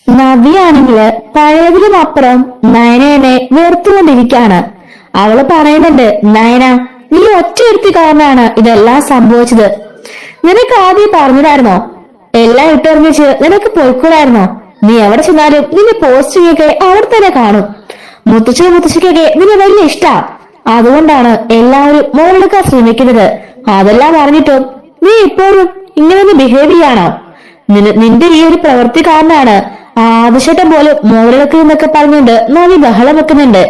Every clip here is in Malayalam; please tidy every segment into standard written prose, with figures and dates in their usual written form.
നവ്യാണെങ്കില് പഴയതിലും അപ്പുറം നയനയെ വെറുത്തുകൊണ്ടിരിക്കാണ്. അവള് പറയുന്നുണ്ട്, നയന നീ ഒറ്റയെടുത്തി കാരണമാണ് ഇതെല്ലാം സംഭവിച്ചത്. നിനക്ക് ആദ്യം പറഞ്ഞിട്ടായിരുന്നോ? എല്ലാം ഇട്ടെറിഞ്ഞിച്ച് നിനക്ക് പോയിക്കൂടായിരുന്നോ? നീ എവിടെ ചെന്നാലും നിന്റെ പോസ്റ്റിംഗ് ഒക്കെ അവിടെ തന്നെ കാണും. മുത്തശ്ശിക്കൊക്കെ നിന്നെ വലിയ ഇഷ്ടാ. അതുകൊണ്ടാണ് എല്ലാവരും മോളെടുക്കാൻ ശ്രമിക്കുന്നത്. അതെല്ലാം അറിഞ്ഞിട്ടും നീ ഇപ്പോഴും ഇങ്ങനെ ബിഹേവ് ചെയ്യാണോ? നിന്റെ ഈ ഒരു പ്രവൃത്തി കാരണമാണ് ആദിശേട്ടൻ പോലും മോളെടുക്കുന്നൊക്കെ പറഞ്ഞുകൊണ്ട് നവി ബഹളം വെക്കുന്നുണ്ട്.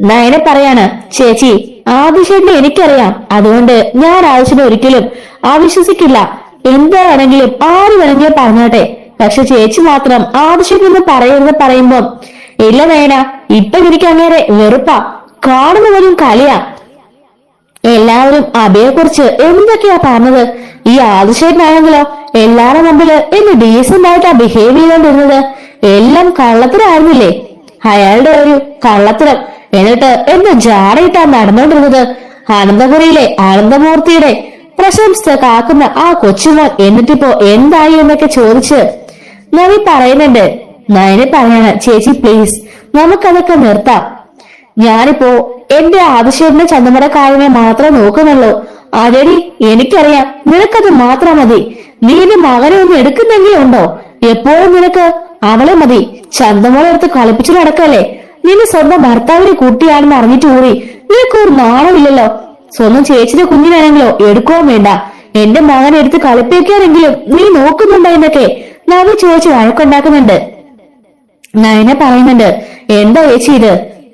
നയനെ പറയാണ്, ചേച്ചി ആദിശേട്ടനെ എനിക്കറിയാം, അതുകൊണ്ട് ഞാൻ ആദിശനെ ഒരിക്കലും അവിശ്വസിക്കില്ല. എന്താണെങ്കിലും ആര് വേണമെങ്കിലും പറഞ്ഞോട്ടെ, പക്ഷെ ചേച്ചി മാത്രം ആദിശേട്ടനൊന്ന് പറയരുത് പറയുമ്പോ ഇല്ല നയന, ഇപ്പൊ എനിക്ക് അങ്ങനെ വെറുപ്പാ, കാണുന്ന പോലും കളിയാ. എല്ലാവരും അബയെ കുറിച്ച് എന്തൊക്കെയാ പറഞ്ഞത്. ഈ ആദിശേട്ടനാണെങ്കിലോ എല്ലാവരുടെ മുമ്പില് എന്ന് ഡീസന്റ് ആയിട്ടാ ബിഹേവ് ചെയ്തോണ്ടിരുന്നത്. എല്ലാം കള്ളത്തരായിരുന്നില്ലേ? അയാളുടെ ഒരു കള്ളത്തരം. എന്നിട്ട് എന്ത് ജാടയിട്ടാ നടന്നുകൊണ്ടിരുന്നത്. അനന്തപുരിയിലെ ആനന്ദമൂർത്തിയുടെ പ്രശംസ കാക്കുന്ന ആ കൊച്ചുമോൻ എന്നിട്ടിപ്പോ എന്തായി എന്നൊക്കെ ചോദിച്ച് നവി പറയുന്നുണ്ട്. നയനെ പറയാണ്, ചേച്ചി പ്ലീസ് നമുക്കതൊക്കെ നിർത്താം. ഞാനിപ്പോ എന്റെ ആദിശേട്ടന്റെ ചന്തമട കാര്യമേ മാത്രം നോക്കുന്നുള്ളൂ. അതെടി എനിക്കറിയാം, നിനക്കത് മാത്രം മതി. നീ എന്റെ മകനെ ഒന്ന് എടുക്കുന്നെങ്കിലും ഉണ്ടോ? എപ്പോഴും നിനക്ക് അവളെ മതി. ചന്തമോളെ എടുത്ത് കളിപ്പിച്ചു നടക്കല്ലേ? നിന്റെ സ്വന്തം ഭർത്താവിന്റെ കുട്ടിയാണെന്ന് അറിഞ്ഞിട്ട് കൂടി നിനക്കൊരു നാണമില്ലല്ലോ. സ്വന്തം ചേച്ചിയുടെ കുഞ്ഞിനാണെങ്കിലോ എടുക്കുകയും വേണ്ട. എന്റെ മകനെ എടുത്ത് കളിപ്പിക്കാനെങ്കിലും നീ നോക്കുന്നുണ്ടോ എന്നൊക്കെ നവി ചോദിച്ച് വഴക്കുണ്ടാക്കുന്നുണ്ട്. നയന പറയുന്നുണ്ട്, എന്താ ചേച്ചി ഇത്?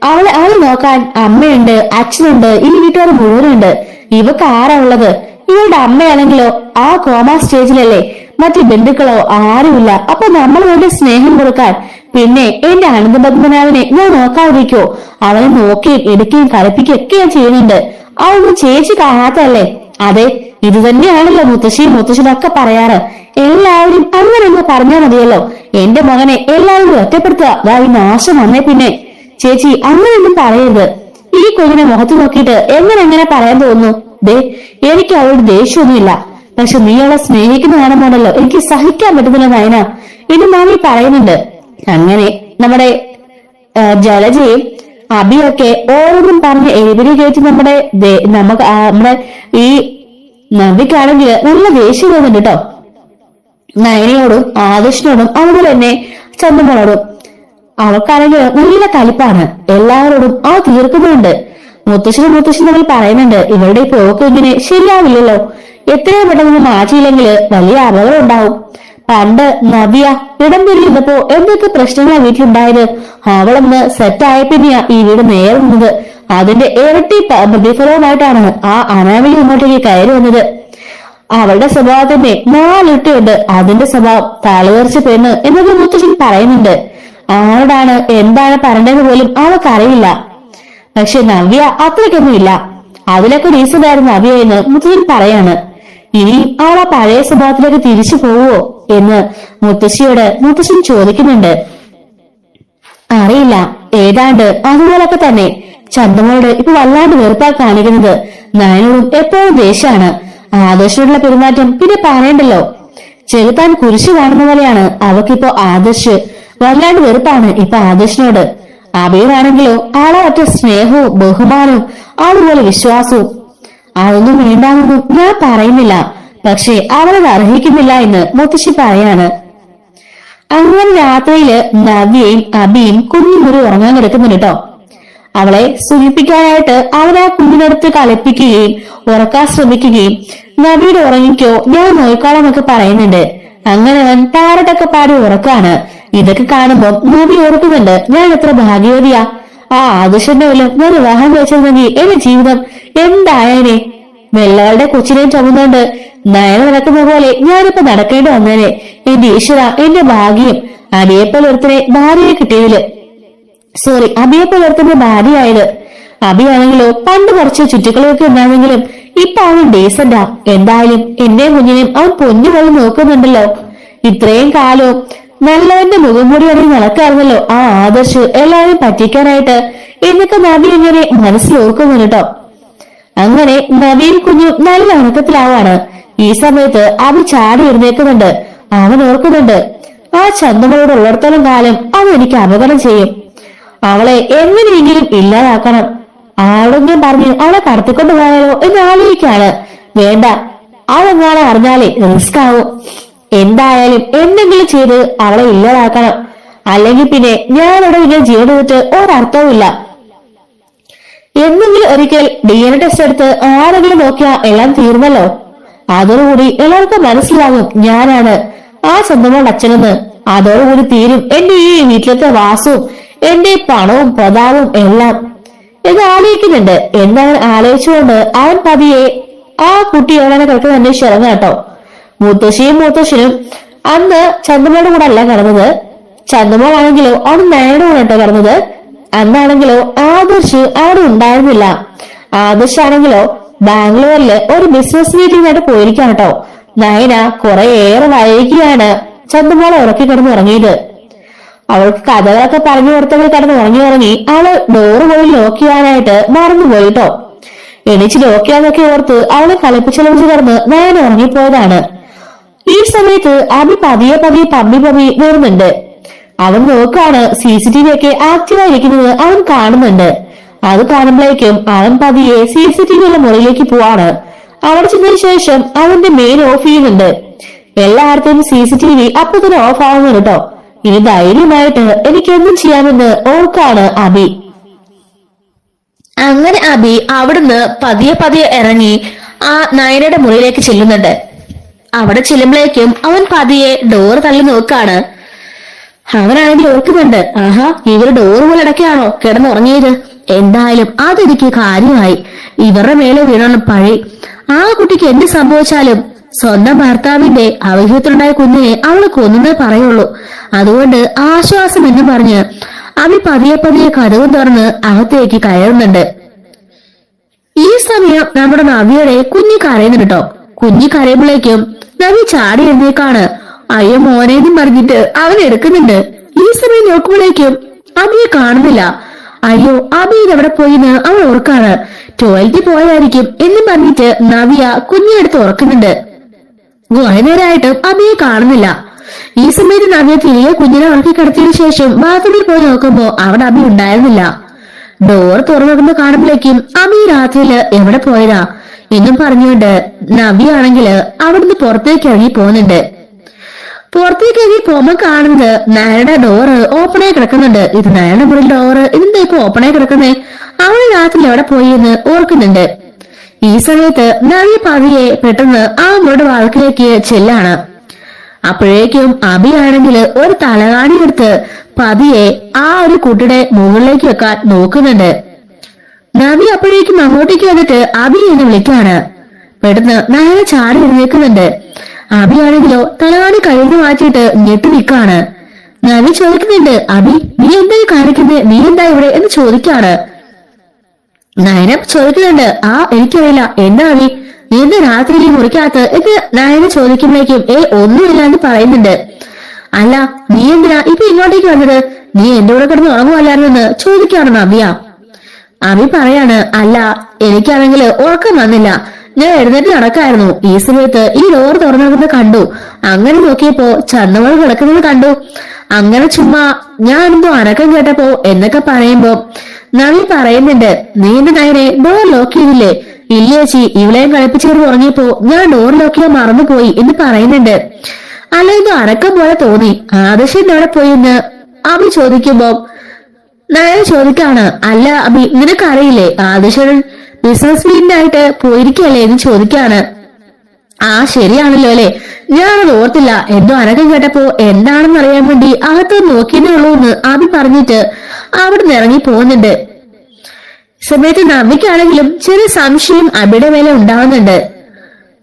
അവളെ നോക്കാൻ അമ്മയുണ്ട്, അച്ഛനുണ്ട്, ഈ വീട്ടുകാർ മുഴുവനുണ്ട്. ഇവക്ക് ആരാ ഉള്ളത്? ഇവളുടെ അമ്മയാണെങ്കിലോ ആ കോമാ സ്റ്റേജിലല്ലേ, മറ്റു ബന്ധുക്കളോ ആരുമില്ല. അപ്പൊ നമ്മൾ വേണ്ടി സ്നേഹം കൊടുക്കാൻ പിന്നെ എന്റെ അനന്തപത്മനാഭനെ ഞാൻ നോക്കാതിരിക്കോ? അവനെ നോക്കുകയും എടുക്കുകയും കളിപ്പിക്കുകയൊക്കെ ഞാൻ ചെയ്യുന്നുണ്ട്. അവളൊന്നും ചേച്ചി കാണാത്തല്ലേ? അതെ, ഇത് തന്നെയാണല്ലോ മുത്തശ്ശനൊക്കെ പറയാറ്. എല്ലാവരും അങ്ങനെ ഒന്ന് പറഞ്ഞാൽ മതിയല്ലോ. എന്റെ മകനെ എല്ലാവരും ഒറ്റപ്പെടുത്തുക. ഈ നാശം വന്നേ പിന്നെ. ചേച്ചി അങ്ങനെയൊന്നും പറയരുത്. ഈ കുഞ്ഞിനെ മുഖത്ത് നോക്കിയിട്ട് എങ്ങനെ പറയാൻ തോന്നുന്നു? ദേ, എനിക്ക് അവളുടെ ദേഷ്യമൊന്നുമില്ല, പക്ഷെ നീ അവളെ സ്നേഹിക്കുന്ന കാണുമ്പോഴല്ലോ എനിക്ക് സഹിക്കാൻ പറ്റുന്നില്ല നയന എന്ന് മാമി പറയുന്നുണ്ട്. അങ്ങനെ നമ്മുടെ ജലജയും അബിയൊക്കെ ഓരോന്നും പറഞ്ഞ് എഴുതി കയറ്റി നമ്മുടെ ഈ നവിക്കാണെങ്കിൽ നല്ല ദേഷ്യം തോന്നുന്നുണ്ട് കേട്ടോ. നയനയോടും ആദർശനോടും അതുപോലെ തന്നെ ചന്ദ്രനോടും. അവൾക്കാണെങ്കിൽ നല്ല കലിപ്പാണ്. എല്ലാവരോടും ആ തീർക്കുന്നുണ്ട്. മുത്തശ്ശനും തമ്മിൽ പറയുന്നുണ്ട്, ഇവരുടെ പോക്ക് ഇങ്ങനെ ശരിയാവില്ലല്ലോ, എത്രയും പെട്ടെന്ന് മാറ്റിയില്ലെങ്കിൽ വലിയ അപകടം ഉണ്ടാവും. പണ്ട് നവ്യ ഇടം തിരിഞ്ഞപ്പോ എന്തൊക്കെ പ്രശ്നങ്ങളാണ് വീട്ടിലുണ്ടായത്. അവളൊന്ന് സെറ്റായ പിന്നെയാ ഈ വീട് നേരുന്നത്. അതിന്റെ ഇരട്ടി പ്രതിഫലവുമായിട്ടാണ് ആ അനാമിക ഇങ്ങോട്ടേക്ക് കയറി വന്നത്. അവളുടെ സ്വഭാവത്തിന്റെ 4 ഇരട്ടിയുണ്ട്. അതിന്റെ സ്വഭാവം തലതെറിച്ച പെണ്ണ് എന്നൊക്കെ മുത്തശ്ശൻ പറയുന്നുണ്ട്. ആരോടാണ് എന്താണ് പറയേണ്ടതെന്ന് പോലും അവൾക്കറിയില്ല. പക്ഷെ നവ്യ അത്രയ്ക്കൊന്നും ഇല്ല. അതിലൊക്കെ ഡീസന്റായിരുന്നു നവ്യ എന്ന് മുത്തശ്ശൻ പറയാണ്. ഇനി അവൾ ആ പഴയ സ്വഭാവത്തിലേക്ക് തിരിച്ചു പോവോ എന്ന് മുത്തശ്ശൻ ചോദിക്കുന്നുണ്ട്. അറിയില്ല, ഏതാണ്ട് അതുപോലൊക്കെ തന്നെ. ചന്തമോളോട് ഇപ്പൊ വല്ലാണ്ട് വെറുപ്പാ കാണിക്കുന്നത്. നയനോടും എപ്പോഴും ദേഷ്യാണ്. ആദർശനോടുള്ള പെരുമാറ്റം പിന്നെ പറയണ്ടല്ലോ. ചെറുത്താൻ കുരിശു കാണുന്ന പോലെയാണ് അവക്കിപ്പോ ആദർശ്. വല്ലാണ്ട് വെറുപ്പാണ് ഇപ്പൊ ആദർശനോട്. അബിയാണെങ്കിലോ ആളെ ഒറ്റ സ്നേഹവും ബഹുമാനവും അതുപോലെ വിശ്വാസവും. അതൊന്നും വേണ്ടാന്നൊന്നും ഞാൻ പറയുന്നില്ല, പക്ഷെ അവളത് അർഹിക്കുന്നില്ല എന്ന് മുത്തശ്ശി പറയാണ്. അങ്ങനെ രാത്രിയില് നവ്യയും അബിയും കുഞ്ഞുമുറി ഉറങ്ങാൻ കിടക്കുന്നുണ്ട് കേട്ടോ. അവളെ സൂചിപ്പിക്കാനായിട്ട് അവരെ ആ കുഞ്ഞിനടുത്ത് കളിപ്പിക്കുകയും ഉറക്കാൻ ശ്രമിക്കുകയും നബിയുടെ ഉറങ്ങിക്കോ ഞാൻ നോയിക്കോളാം എന്നൊക്കെ പറയുന്നുണ്ട്. അങ്ങനെ അവൻ പാരട്ടൊക്കെ പാടി ഉറക്കാണ്. ഇതൊക്കെ കാണുമ്പോൾ നബി ഓർക്കുന്നുണ്ട്, ഞാൻ എത്ര ഭാഗ്യവതിയാ. ആ ആദർശന്റെ പോലും ഞാൻ വിവാഹം കഴിച്ചിരുന്നെങ്കിൽ എന്റെ ജീവിതം എന്തായേനെ. വെള്ളകളുടെ കൊച്ചിനെയും ചുമന്നുകൊണ്ട് നയന നടക്കുന്ന പോലെ ഞാനിപ്പോ നടക്കേണ്ടി വന്നേനെ. എന്റെ ഈശ്വര, എന്റെ ഭാഗ്യം. അബിയെപ്പോലെ ഒരുത്തനെ ഭാര്യയെ കിട്ടിയതില് അബിയെപ്പോലെ ഒരുത്തന്റെ ഭാര്യയായത്. അബിയാണെങ്കിലോ പണ്ട് കുറച്ച് ചുറ്റുക്കളൊക്കെ ഉണ്ടാണെങ്കിലും ഇപ്പൊ അവൻ ഡീസന്റാ. എന്തായാലും എന്റെയും കുഞ്ഞിനെയും അവൻ പൊന്നുപോലെ നോക്കുന്നുണ്ടല്ലോ. ഇത്രയും കാലവും നല്ലവന്റെ മുഖംമൂടി അടി നടക്കാറുന്നല്ലോ ആ ആദർശ് എല്ലാവരും പറ്റിക്കാനായിട്ട് എന്നൊക്കെ നബി ഇങ്ങനെ മനസ്സിലോർക്കുന്നുണ്ട് കേട്ടോ. അങ്ങനെ നബിയും കുഞ്ഞും നല്ല ഉണക്കത്തിലാവാണ്. ഈ സമയത്ത് അവൻ ചാടി എഴുന്നേക്കുന്നുണ്ട്. അവൻ ഓർക്കുന്നുണ്ട്, ആ ചന്ദമോളോട് ഉള്ളിടത്തോളം കാലം അത് എനിക്ക് അപകടം ചെയ്യും. അവളെ എങ്ങനെയെങ്കിലും ഇല്ലാതാക്കണം. ആളെങ്കിലും പറഞ്ഞ് അവളെ കടത്തിക്കൊണ്ട് പോയാലോ എന്ന് ആലോചിക്കാണ്. വേണ്ട, അവളെങ്ങാളെ അറിഞ്ഞാലേ റിസ്ക് ആവും. എന്തായാലും എന്തെങ്കിലും ചെയ്ത് അവളെ ഇല്ലാതാക്കണം. അല്ലെങ്കിൽ പിന്നെ ഞാനിവിടെ ഇങ്ങനെ ജീവനെടുത്ത് ഒരർത്ഥവുമില്ല. എന്തെങ്കിലും ഒരിക്കൽ DNA ടെസ്റ്റ് എടുത്ത് ആരെങ്കിലും നോക്കിയാ എല്ലാം തീർന്നല്ലോ. അതോടുകൂടി എല്ലാവർക്കും മനസ്സിലാകും ഞാനാണ് ആ ചന്ദമോളുടെ അച്ഛനെന്ന്. അതോടുകൂടി തീരും എന്റെ ഈ വീട്ടിലത്തെ വാസവും എന്റെ പണവും പ്രതാപവും എല്ലാം എന്ന് ആലോചിക്കുന്നുണ്ട്. എന്നവൻ ആലോചിച്ചുകൊണ്ട് അവൻ പതിയെ ആ കുട്ടി എവിടെ കിടക്കുന്ന അന്വേഷിച്ച് ഇറങ്ങാം കേട്ടോ. മുത്തശ്ശനും അന്ന് ചന്ദമോളുടെ കൂടെ അല്ല കിടന്നത്. ചന്ദമോളാണെങ്കിലോ അവൻ നയനയുടെ കൂടെ കേട്ടോ കിടന്നത്. അന്നാണെങ്കിലോ ആദർശ് അവിടെ ഉണ്ടായിരുന്നില്ല. ആദർശാണെങ്കിലോ ബാംഗ്ലൂരില് ഒരു ബിസിനസ് മീറ്റിംഗായിട്ട് പോയിരിക്കാം കേട്ടോ. നയന കുറെ ഏറെ വൈകിയാണ് ചന്ദമോളെ ഉറക്കി കിടന്ന് ഉറങ്ങിയത്. അവൾക്ക് കഥകളൊക്കെ പറഞ്ഞു കൊടുത്തവൾ കിടന്ന് ഉറങ്ങി അവള് ഡോറ് പോയി ലോക്ക് ചെയ്യാനായിട്ട് മറന്നുപോയിട്ടോ. എണീച്ച് ലോക്ക് ചെയ്യാന്നൊക്കെ ഓർത്ത് അവളെ കളിപ്പിച്ചലവിച്ച് കിടന്ന് നയന ഉറങ്ങിപ്പോയതാണ്. ഈ സമയത്ത് അഭി പതിയെ പമ്മി വരുന്നുണ്ട്. അവൻ നോക്കാണ് CCTV ഒക്കെ ആക്റ്റീവായിരിക്കുന്നത് അവൻ കാണുന്നുണ്ട്. അത് കാണുമ്പോഴേക്കും അവൻ പതിയെ CCTV ഉള്ള മുറിയിലേക്ക് പോവാണ്. അവിടെ ചെന്നതിന് ശേഷം അവന്റെ മെയിൻ ഓഫ് ചെയ്യുന്നുണ്ട്. എല്ലായിടത്തും CCTV അപ്പൊ തന്നെ ഓഫ് ആവുന്നുണ്ട് കേട്ടോ. ഇനി ധൈര്യമായിട്ട് എനിക്കൊന്നും ചെയ്യാമെന്ന് ഓർക്കാണ് അബി. അങ്ങനെ അബി അവിടുന്ന് പതിയെ ഇറങ്ങി ആ നയനയുടെ മുറിയിലേക്ക് ചെല്ലുന്നുണ്ട്. അവിടെ ചെല്ലുമ്പോഴേക്കും അവൻ പതിയെ ഡോറ് തള്ളി നോക്കാണ്. അവനാണെങ്കിൽ ഓർക്കുന്നുണ്ട്, ആഹാ, ഇവര് ഡോറ് പോലെ ഇടയ്ക്കാണോ കിടന്നുറങ്ങിയത്? എന്തായാലും അതെനിക്ക് കാര്യമായി. ഇവരുടെ മേലെ വീണ പഴി. ആ കുട്ടിക്ക് എന്ത് സംഭവിച്ചാലും സ്വന്തം ഭർത്താവിന്റെ അവഹിതത്തിലുണ്ടായ കുഞ്ഞിനെ അവള് കൊന്നേ പറയുള്ളൂ. അതുകൊണ്ട് ആശ്വാസം എന്ന് പറഞ്ഞ് അവൻ പതിയെ കതവും തുറന്ന് അകത്തേക്ക് കയറുന്നുണ്ട്. ഈ സമയം നമ്മുടെ നവിയുടെ കുഞ്ഞി കരയുന്നുണ്ട് കേട്ടോ. കുഞ്ഞി കരയുമ്പോഴേക്കും നവി ചാടി എഴുന്നേക്കാണ്. അയ്യോ മോനേന്നും പറഞ്ഞിട്ട് അവൻ എടുക്കുന്നുണ്ട്. ഈ സമയം നോക്കുമ്പോഴേക്കും അബിയെ കാണുന്നില്ല. അയ്യോ, അബി ഇതെവിടെ പോയിന്ന് അവൻ ഓർക്കാണ്. ടോയ്ലറ്റിൽ പോയതായിരിക്കും എന്നും പറഞ്ഞിട്ട് നവിയ കുഞ്ഞിനെടുത്ത് ഉറക്കുന്നുണ്ട്. കുറെ നേരമായിട്ടും അബിയെ കാണുന്നില്ല. ഈ സമയത്ത് നവിയ തിരികെ കുഞ്ഞിനെ ഉറക്കി കിടത്തിയതിനു ശേഷം ബാത്റൂമിൽ പോയി നോക്കുമ്പോ അവിടെ അബി ഉണ്ടായിരുന്നില്ല. ഡോർ തുറന്നു കാണുമ്പോഴേക്കും അബി രാത്രിയില് എവിടെ പോയതാ എന്നും പറഞ്ഞുകൊണ്ട് നവിയാണെങ്കില് അവിടുന്ന് പുറത്തേക്ക് ഇറങ്ങി പോകുന്നുണ്ട്. പുറത്തേക്ക് ഇറങ്ങി പോകുമ്പോ കാണുന്നത് നയനയുടെ ഡോറ് ഓപ്പണായി കിടക്കുന്നുണ്ട്. ഇത് നയനയുടെ മുറിൽ ഡോറ് ഇതെന്താ ഇപ്പൊ ഓപ്പണായി കിടക്കുന്നേ? അവൾ രാത്രി എവിടെ പോയി എന്ന് ഓർക്കുന്നുണ്ട്. ഈ സമയത്ത് നവി പതിയെ പെട്ടെന്ന് ആ മുറിയുടെ വാതിലേക്ക് ചെല്ലാണ്. അപ്പോഴേക്കും അബിയാണെങ്കിൽ ഒരു തലകാണി എടുത്ത് പതിയെ ആ ഒരു കുട്ടിയുടെ മുകളിലേക്ക് വെക്കാൻ നോക്കുന്നുണ്ട്. നവി അപ്പോഴേക്കും അങ്ങോട്ടേക്ക് വന്നിട്ട് അബി എന്ന് വിളിക്കാണ്. പെട്ടെന്ന് നയന ചാടി എഴുന്നേക്കുന്നുണ്ട്. അബിയാണെങ്കിലോ തലകാണി കഴിഞ്ഞു മാറ്റിയിട്ട് ഞെട്ടി നിൽക്കാണ്. നവി ചോദിക്കുന്നുണ്ട്, അബി നീ എന്തായി കാണിക്കുന്നത്? നീ എന്താ ഇവിടെ എന്ന് ചോദിക്കാണ്. നയന ചോദിക്കുന്നുണ്ട്, എനിക്കറിയില്ല, എന്താ അബി നീ എന്താ രാത്രി മുറിക്കകത്ത് എന്ന് നയന ചോദിക്കുമ്പോഴേക്കും ഒന്നുമില്ല എന്ന് പറയുന്നുണ്ട്. അല്ല, നീ എന്തിനാ ഇപ്പൊ ഇങ്ങോട്ടേക്ക് വന്നത്? നീ എന്റെ കൂടെ കിടന്ന് ഉറങ്ങുമല്ലായിരുന്നെന്ന് ചോദിക്കാണ് നവ്യ. അബി പറയാണ്, അല്ല എനിക്കാണെങ്കിൽ ഉറക്കം വന്നില്ല, ഞാൻ എഴുന്നേറ്റ് നടക്കായിരുന്നു. ഈ സമയത്ത് ഈ ഡോർ തുറന്നത് കണ്ടു. അങ്ങനെ നോക്കിയപ്പോ ചന്ദമോൾ കിടക്കുന്നത് കണ്ടു. അങ്ങനെ ചുമ്മാ ഞാൻ എന്തോ അനക്കം കേട്ടപ്പോ എന്നൊക്കെ പറയുമ്പോ നവി പറയുന്നുണ്ട്, നീ എന്റെ നയനെ ഡോർ ലോക്ക് ചെയ്തില്ലേ? ഇല്ല ചേച്ചി, ഇവളെയും കളിപ്പിച്ചേർന്ന് ഉറങ്ങിയപ്പോ ഞാൻ ഡോർ ലോക്ക് ചെയ്യാൻ മറന്നുപോയി എന്ന് പറയുന്നുണ്ട്. അല്ല, എന്തോ അനക്കം പോലെ തോന്നി. ആദർശൻ എവിടെ പോയി എന്ന് അബി ചോദിക്കുമ്പോ നയന ചോദിക്കാണ്, അല്ല അബി നിനക്കറിയില്ലേ ആദർശൻ ബിസിനസ് മീറ്റിനായിട്ട് പോയിരിക്കല്ലേ എന്ന് ചോദിക്കാണ്. ശരിയാണല്ലോ അല്ലെ, ഞാനത് ഓർത്തില്ല. എന്തോ അനക്കം കേട്ടപ്പോ എന്താണെന്ന് അറിയാൻ വേണ്ടി അകത്ത് നോക്കിയതേ ഉള്ളൂ എന്ന് അബി പറഞ്ഞിട്ട് അവിടെ നിന്ന് ഇറങ്ങി പോകുന്നുണ്ട്. സമയത്ത് നവിക്കാണെങ്കിലും ചെറിയ സംശയം അബിയുടെ മേലെ ഉണ്ടാവുന്നുണ്ട്.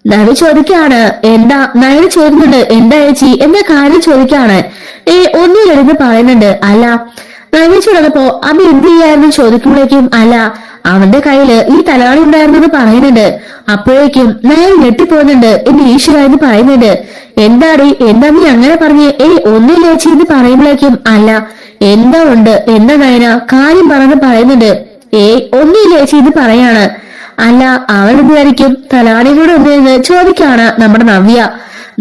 നവി ചോദിക്കാണ്, എന്താ? നയന ചോദിക്കുന്നുണ്ട്, എന്താ ചേച്ചി എന്താ കാര്യം ചോദിക്കാണ്. ഒന്നുമില്ലെന്ന് പറയുന്നുണ്ട്. അല്ല, നവി ചോദിച്ചപ്പോ അബി എന്ത് ചെയ്യായിരുന്നു ചോദിക്കുമ്പോഴേക്കും അല്ല അവന്റെ കയ്യില് ഈ തലകാണി ഉണ്ടായിരുന്നു പറയുന്നുണ്ട്. അപ്പോഴേക്കും നയൻ ഞെട്ടിപ്പോകുന്നുണ്ട്. എന്റെ ഈശ്വര എന്ന് പറയുന്നുണ്ട്. എന്താടി, എന്താ നീ അങ്ങനെ പറഞ്ഞേ? ഒന്നുമില്ല ചേച്ചി എന്ന് പറയുമ്പോഴേക്കും അല്ല എന്താ ഉണ്ട്, എന്താ നയന കാര്യം പറഞ്ഞ് പറയുന്നുണ്ട്. ഒന്നുമില്ല ചേച്ചി എന്ന് പറയാണ്. അല്ല അവൾ എന്തായിരിക്കും തലാണികൂടെ ഒന്നെന്ന് ചോദിക്കാണ് നമ്മുടെ നവ്യ.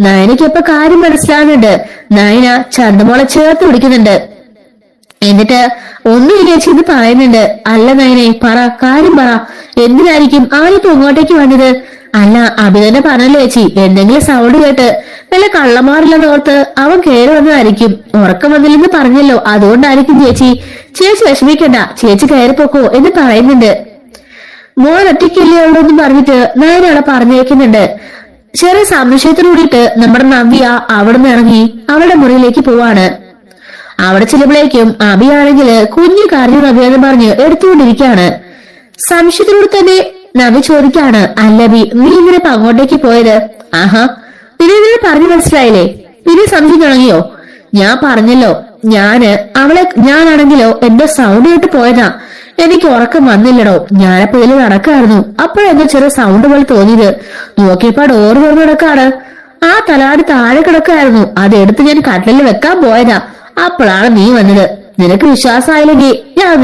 നയനയ്ക്ക് ഇപ്പൊ കാര്യം മനസ്സിലാകുന്നുണ്ട്. നയന ചന്ദമോളെ ചേർത്ത് പിടിക്കുന്നുണ്ട്. എന്നിട്ട് ഒന്നുമില്ല ചേച്ചി എന്ന് പറയുന്നുണ്ട്. അല്ല നയനെ പറ, കാര്യം പറ, എന്തിനായിരിക്കും അവനിപ്പോ ഇങ്ങോട്ടേക്ക് വന്നത്? അല്ല അഭി തന്നെ പറഞ്ഞല്ലോ ചേച്ചി, എന്തെങ്കിലും സൗണ്ട് കേട്ട് വല്ല കള്ളമാറില്ലെന്ന് ഓർത്ത് അവൻ കയറി വന്നതായിരിക്കും. ഉറക്കം വന്നില്ലെന്ന് പറഞ്ഞല്ലോ, അതുകൊണ്ടായിരിക്കും ചേച്ചി. ചേച്ചി വിഷമിക്കണ്ട, ചേച്ചി കയറിപ്പോക്കോ എന്ന് പറയുന്നുണ്ട്. മോൻ ഒറ്റയ്ക്കല്ലേ ഉള്ളൂ എന്ന് പറഞ്ഞിട്ട് നയനോടെ പറഞ്ഞേക്കുന്നുണ്ട്. ചെറിയ സംശയത്തിലൂടിയിട്ട് നമ്മുടെ നവ്യ അവിടെ നിന്ന് ഇറങ്ങി അവളുടെ മുറിയിലേക്ക് പോവാണ്. അവിടെ ചെല്ലുമ്പോഴേക്കും അഭിയാണെങ്കിൽ കുഞ്ഞു കാര്യം നവ്യ എന്ന് പറഞ്ഞ് എടുത്തുകൊണ്ടിരിക്കുകയാണ്. സംശയത്തിലൂടെ തന്നെ നവ്യ ചോദിക്കാണ്, അല്ലബി നീ ഇങ്ങനെ അങ്ങോട്ടേക്ക് പോയത്? ആഹാ, പിന്നെ പറഞ്ഞു മനസ്സിലായില്ലേ? പിന്നെ സംശയം തുടങ്ങിയോ? ഞാൻ പറഞ്ഞല്ലോ, ഞാനാണെങ്കിലോ എന്റെ സൗണ്ട് കേട്ട് പോയതാ. എനിക്ക് ഉറക്കം വന്നില്ലടോ, ഞാനപ്പോ ഇതിൽ നടക്കായിരുന്നു. അപ്പോഴെന്തോ ചെറിയ സൗണ്ട് പോലെ തോന്നിയത്. നോക്കിയപ്പോ ഡോറ് തുറന്നു കിടക്കാണ്. ആ തലാടി താഴെ കിടക്കായിരുന്നു. അതെടുത്ത് ഞാൻ കട്ടിലിൽ വെക്കാൻ പോയതാ. അപ്പോഴാണ് നീ വന്നത്. നിനക്ക് വിശ്വാസമായില്ലെങ്കിൽ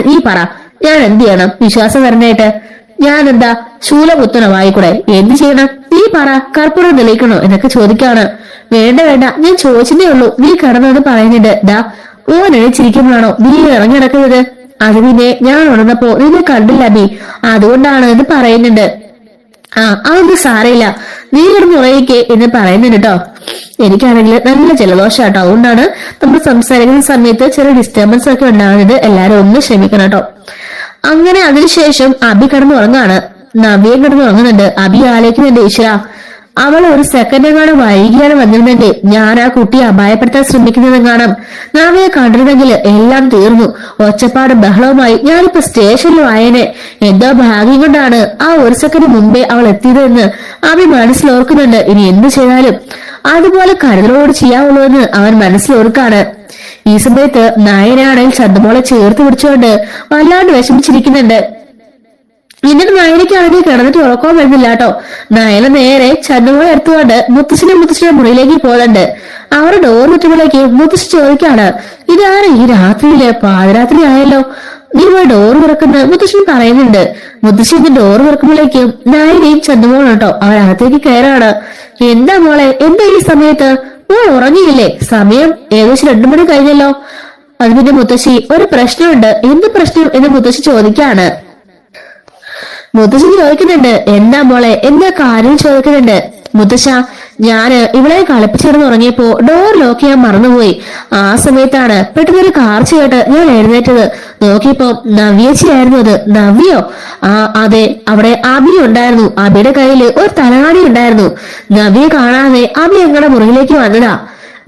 നീ പറ, ഞാൻ എന്ത് ചെയ്യണം വിശ്വാസം വരണേട്ട്? ഞാൻ എന്താ ശൂലപുത്തനോ വായിക്കൂടെ? എന്ത് ചെയ്യണം നീ പറ, കർപ്പൂരം തെളിയിക്കണോ എന്നൊക്കെ ചോദിക്കാണ്. വേണ്ട വേണ്ട, ഞാൻ ചോദിച്ചതേ ഉള്ളൂ. നീ കിടന്നെന്ന് പറയുന്നുണ്ട്. ദാ ഓൻ എഴുച്ചിരിക്കുമ്പോഴാണോ നീ ഇറങ്ങി നടക്കുന്നത്? അത് പിന്നെ ഞാൻ ഉണർന്നപ്പോ നിന്നെ കണ്ടില്ല അബി, അതുകൊണ്ടാണ് എന്ന് പറയുന്നുണ്ട്. അതൊന്നും സാരയില്ല, നീ കിടന്ന് ഉറയിക്കേ എന്ന് പറയുന്നുണ്ട് കേട്ടോ. എനിക്കാണെങ്കിൽ നല്ല ജലദോഷം കേട്ടോ, അതുകൊണ്ടാണ് നമ്മൾ സംസാരിക്കുന്ന സമയത്ത് ചെറിയ ഡിസ്റ്റർബൻസ് ഒക്കെ ഉണ്ടാകുന്നത്. എല്ലാരും ഒന്ന് ക്ഷമിക്കണം കേട്ടോ. അങ്ങനെ അതിനുശേഷം അബി കിടന്ന് ഉറങ്ങാണ്. നവ്യം കിടന്ന് ഉറങ്ങുന്നുണ്ട്. അബി ആലോചിക്കുന്നുണ്ട്, ഈശ്വര അവൾ ഒരു സെക്കൻഡ് എങ്ങാനും വൈകിയാണ് വന്നിരുന്നെങ്കിൽ ഞാൻ ആ കുട്ടിയെ അപായപ്പെടുത്താൻ ശ്രമിക്കുന്നതെങ്ങാനും നവ്യെ കണ്ടിരുന്നെങ്കിൽ എല്ലാം തീർന്നു. ഒച്ചപ്പാടും ബഹളവുമായി ഞാനിപ്പോ സ്റ്റേഷനിലും ആയേനെ. എന്തോ ഭാഗ്യം കൊണ്ടാണ് ആ ഒരു സെക്കൻഡ് മുമ്പേ അവൾ എത്തിയതെന്ന് അബി മനസ്സിലോർക്കുന്നുണ്ട്. ഇനി എന്ത് ചെയ്താലും അതുപോലെ കരുതലോട് ചെയ്യാവുള്ളൂ എന്ന് അവൻ മനസ്സിലോർക്കാണ്. ഈ സമയത്ത് നായനാണെങ്കിൽ ചന്ദമോളെ ചേർത്ത് പിടിച്ചുകൊണ്ട് വല്ലാണ്ട് വിഷമിച്ചിരിക്കുന്നുണ്ട്. എന്നിട്ട് നയനയ്ക്കാണെങ്കിൽ കിടന്നിട്ട് ഉറക്കവും വരുന്നില്ല കേട്ടോ. നയന നേരെ ചന്ദമോളെ എടുത്തുകൊണ്ട് മുത്തശ്ശിയുടെ മുറിയിലേക്ക് പോകുന്നുണ്ട്. അവരുടെ ഡോർ മുറ്റുമ്പോഴേക്ക് മുത്തശ്ശി ചോദിക്കാണ്, ഇതാരെ ഈ രാത്രിയില്? പാതിരാത്രി ആയല്ലോ, നീ പോയി ഡോർ തുറക്കുന്ന മുത്തശ്ശി പറയുന്നുണ്ട്. മുത്തശ്ശി ഇത് ഡോർ തുറക്കുമ്പോഴേക്കും നായനയും ചന്ദമോളും കേട്ടോ അവരകത്തേക്ക് കയറാണ്. എന്താ മോളെ, എന്താ ഈ സമയത്ത്? മോൾ ഉറങ്ങിയില്ലേ? സമയം ഏകദേശം 2 മണി കഴിഞ്ഞല്ലോ. അത് പിന്നെ മുത്തശ്ശി, ഒരു പ്രശ്നമുണ്ട്. എന്ത് പ്രശ്നം എന്ന് മുത്തശ്ശി ചോദിക്കാണ്. മുത്തശ്ശി ചോദിക്കുന്നുണ്ട്, എന്താ മോളെ, എന്താ കാര്യം ചോദിക്കുന്നുണ്ട്. മുത്തശ്ശ, ഞാന് ഇവളെ കളിപ്പിച്ചിരുന്ന് ഉറങ്ങിയപ്പോ ഡോർ ലോക്ക് ചെയ്യാൻ മറന്നുപോയി. ആ സമയത്താണ് പെട്ടെന്നൊരു കാർച്ച കേട്ട് ഞാൻ എഴുന്നേറ്റത്. നോക്കിയപ്പോ നവ്യേച്ചിയായിരുന്നു അത്. നവ്യോ? അതെ, അവിടെ അബി ഉണ്ടായിരുന്നു. അബിയുടെ കയ്യിൽ ഒരു തലകാണി ഉണ്ടായിരുന്നു. നവ്യെ കാണാതെ അബി ഞങ്ങളുടെ മുറിയിലേക്ക് വന്നതാ.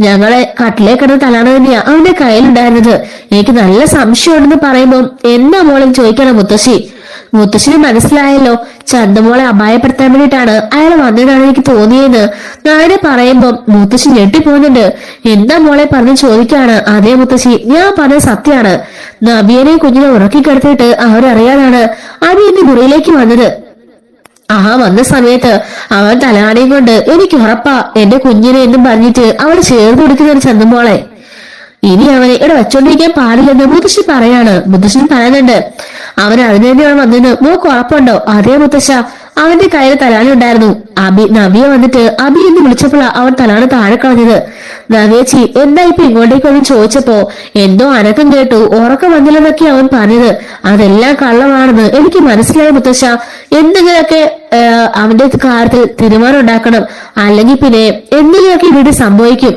ഞങ്ങളെ കട്ടിലേ കിടന്ന തലാണ തന്നെയാ അവന്റെ കയ്യിലുണ്ടായിരുന്നത്. എനിക്ക് നല്ല സംശയമുണ്ടെന്ന് പറയുമ്പോ എന്താ മോളെ ചോദിക്കണം മുത്തശ്ശി. മുത്തശ്ശിന് മനസ്സിലായല്ലോ ചന്ദമോളെ അപായപ്പെടുത്താൻ വേണ്ടിയിട്ടാണ് അയാൾ വന്നതാണ് എനിക്ക് തോന്നിയെന്ന് നായനെ പറയുമ്പം മുത്തശ്ശി ഞെട്ടിപ്പോകുന്നുണ്ട്. എന്താ മോളെ പറഞ്ഞ് ചോദിക്കാണ്. അതേ മുത്തശ്ശി, ഞാൻ പറഞ്ഞത് സത്യമാണ്. നബിയനെ കുഞ്ഞിനെ ഉറക്കി കിടത്തിയിട്ട് അവരറിയാതാണ് അബി എന്റെ മുറിയിലേക്ക് വന്നത്. വന്ന സമയത്ത് അവൻ തലാണയും കൊണ്ട് എനിക്ക് ഉറപ്പാ എന്റെ കുഞ്ഞിനെ എന്നും പറഞ്ഞിട്ട് അവൾ ചേർത്ത് കൊടുക്കുന്ന ഒരു ചന്ദമോളെ. ഇനി അവനെ ഇവിടെ വെച്ചോണ്ടിരിക്കാൻ പാടില്ലെന്ന് മുത്തശ്ശി പറയാണ്. മുത്തശ്ശി പറയുന്നുണ്ട്, അവൻ അതിന് തന്നെയാണ് വന്നതെന്ന് മോക്ക് ഉറപ്പുണ്ടോ? അതേ മുത്തശ്ശ, അവന്റെ കയ്യിൽ തലാണി ഉണ്ടായിരുന്നു. നവ്യ വന്നിട്ട് അബി എന്ന് വിളിച്ചപ്പോഴാ അവൻ തലാണി താഴെ കളഞ്ഞത്. നവ്യേച്ചി എന്താ ഇപ്പൊ ഇങ്ങോട്ടേക്ക് വന്ന് ചോദിച്ചപ്പോ എന്തോ അനക്കം കേട്ടു, ഉറക്കം വന്നില്ലെന്നൊക്കെ അവൻ പറഞ്ഞത്. അതെല്ലാം കള്ളമാണെന്ന് എനിക്ക് മനസ്സിലായി മുത്തശ്ശ. എന്തെങ്കിലുമൊക്കെ അവന്റെ കാര്യത്തിൽ തീരുമാനം ഉണ്ടാക്കണം, അല്ലെങ്കിൽ പിന്നെ എന്തെങ്കിലുമൊക്കെ ഇവിടെ സംഭവിക്കും.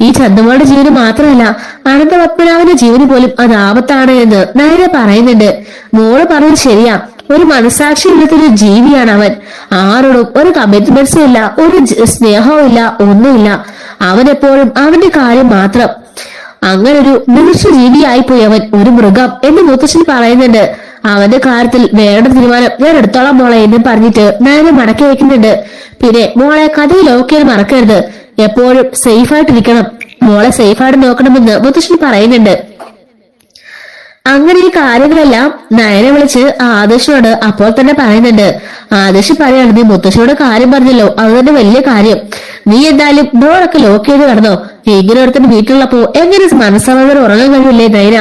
ഈ ചന്ദമോളുടെ ജീവന് മാത്രമല്ല അനന്തപത്മനാഭന്റെ ജീവന് പോലും അത് ആപത്താണ് എന്ന് നയന പറയുന്നുണ്ട്. മോള് പറഞ്ഞത് ശരിയാ, ഒരു മനസാക്ഷി ഇല്ലാത്തൊരു ജീവിയാണ് അവൻ. ആരോടും ഒരു കമ്മിറ്റ്മെന്റ്സും ഇല്ല, ഒരു സ്നേഹവും ഇല്ല, ഒന്നുമില്ല. അവൻ എപ്പോഴും അവന്റെ കാര്യം മാത്രം. അങ്ങനൊരു മനുഷ്യജീവിയായിപ്പോയി അവൻ, ഒരു മൃഗം എന്ന് മുത്തശ്ശൻ പറയുന്നുണ്ട്. അവന്റെ കാര്യത്തിൽ വേണ്ട തീരുമാനം ഞാൻ എടുത്തോളാം മോളെ എന്ന് പറഞ്ഞിട്ട് നയനെ മടക്കി വെക്കുന്നുണ്ട്. പിന്നെ മോളെ കഥയിൽ ഓക്കെ മറക്കരുത്, എപ്പോഴും സേഫ് ആയിട്ടിരിക്കണം, മോളെ സേഫ് ആയിട്ട് നോക്കണമെന്ന് മുത്തശ്ശൻ പറയുന്നുണ്ട്. അങ്ങനെ ഈ കാര്യങ്ങളെല്ലാം നയനെ വിളിച്ച് ആദർശനോട് അപ്പോൾ തന്നെ പറയുന്നുണ്ട്. ആദർശ് പറയാണ്, നീ മുത്തശ്ശിയോട് കാര്യം പറഞ്ഞല്ലോ, അത് തന്നെ വലിയ കാര്യം. നീ എന്തായാലും ഡോറൊക്കെ ലോക്ക് ചെയ്ത് കിടന്നോ. ഇങ്ങനെ ഒരുത്തിന് വീട്ടിലുള്ളപ്പോ എങ്ങനെ മനസ്സമാധാനം ഉറങ്ങാൻ കഴിയില്ലേ നയന?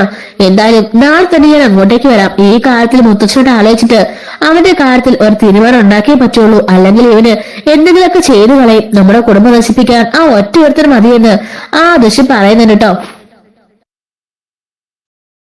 എന്തായാലും നാളെ തന്നെ ഞാൻ അങ്ങോട്ടേക്ക് വരാം. ഈ കാര്യത്തിൽ മുത്തശ്ശിയോട് ആലോചിച്ചിട്ട് അവന്റെ കാര്യത്തിൽ ഒരു തീരുമാനം ഉണ്ടാക്കിയേ പറ്റുള്ളൂ. അല്ലെങ്കിൽ ഇവന് എന്തെങ്കിലുമൊക്കെ ചെയ്തു കളയും. നമ്മുടെ കുടുംബം നശിപ്പിക്കാൻ ആ ഒറ്റ ഒരുത്തരം മതിയെന്ന് ആദർശ് പറയുന്നുണ്ട് കേട്ടോ.